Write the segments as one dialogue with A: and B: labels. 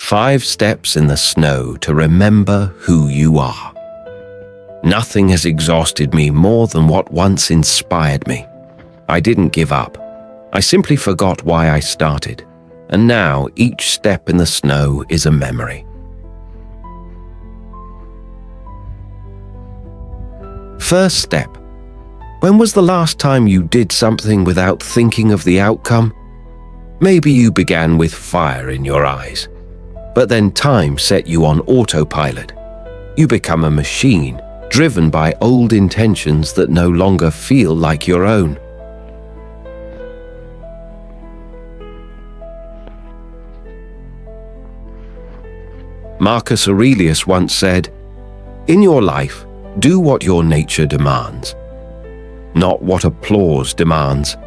A: 5 steps in the snow to remember who you are. Nothing has exhausted me more than what once inspired me. I didn't give up. I simply forgot why I started, and now each step in the snow is a memory. First step. When was the last time you did something without thinking of the outcome? Maybe you began with fire in your eyes, but then time set you on autopilot. You become a machine, driven by old intentions that no longer feel like your own. Marcus Aurelius once said, "In your life, do what your nature demands, not what applause demands."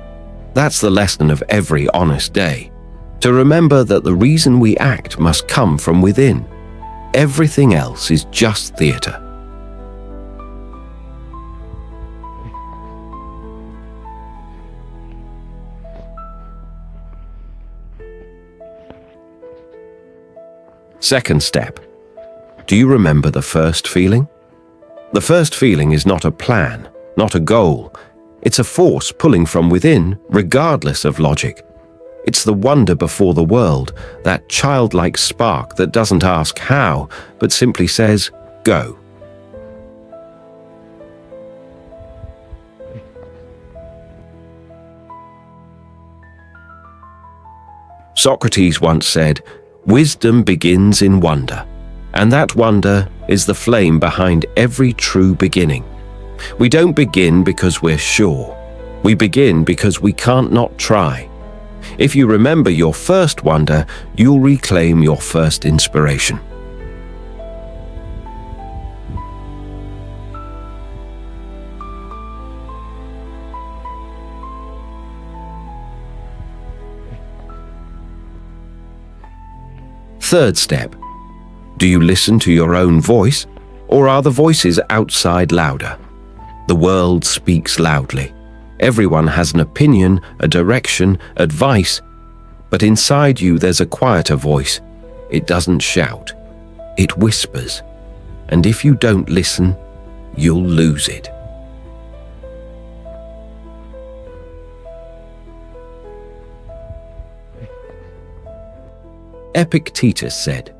A: That's the lesson of every honest day, to remember that the reason we act must come from within. Everything else is just theatre. Second step. Do you remember the first feeling? The first feeling is not a plan, not a goal. It's a force pulling from within, regardless of logic. It's the wonder before the world, that childlike spark that doesn't ask how, but simply says, go. Socrates once said, "Wisdom begins in wonder," and that wonder is the flame behind every true beginning. We don't begin because we're sure. We begin because we can't not try. If you remember your first wonder, you'll reclaim your first inspiration. Third step. Do you listen to your own voice, or are the voices outside louder? The world speaks loudly. Everyone has an opinion, a direction, advice, but inside you there's a quieter voice. It doesn't shout. It whispers. And if you don't listen, you'll lose it. Epictetus said,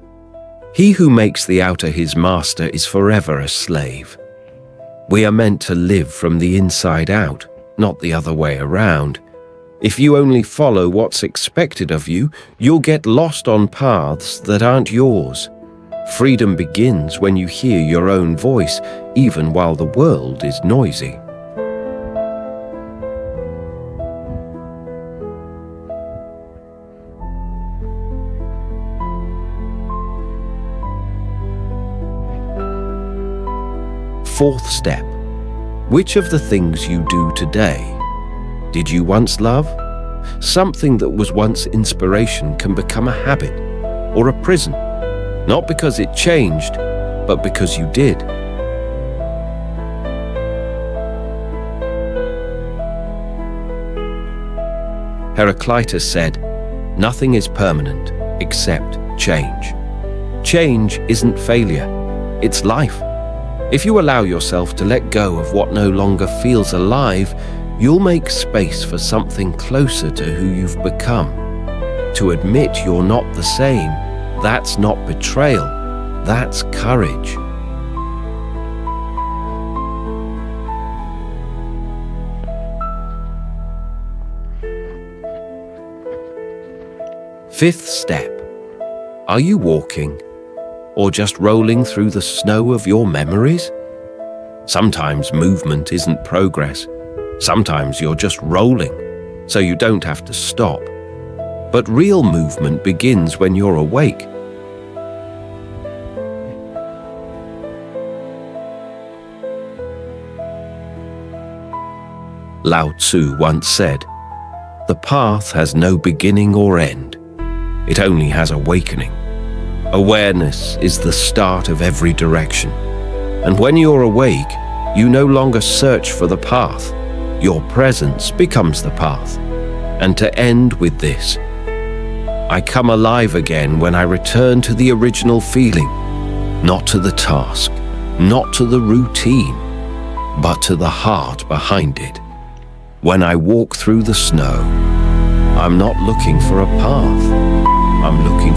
A: "He who makes the outer his master is forever a slave." We are meant to live from the inside out, not the other way around. If you only follow what's expected of you, you'll get lost on paths that aren't yours. Freedom begins when you hear your own voice, even while the world is noisy. Fourth step. Which of the things you do today did you once love? Something that was once inspiration can become a habit or a prison, not because it changed, but because you did. Heraclitus said, "Nothing is permanent except change." Change isn't failure, it's life. If you allow yourself to let go of what no longer feels alive, you'll make space for something closer to who you've become. To admit you're not the same, that's not betrayal, that's courage. Fifth step. Are you walking, or just rolling through the snow of your memories? Sometimes movement isn't progress. Sometimes you're just rolling, so you don't have to stop. But real movement begins when you're awake. Lao Tzu once said, "The path has no beginning or end. It only has awakening." Awareness is the start of every direction. And when you're awake, you no longer search for the path. Your presence becomes the path. And to end with this, I come alive again when I return to the original feeling, not to the task, not to the routine, but to the heart behind it. When I walk through the snow, I'm not looking for a path. I'm looking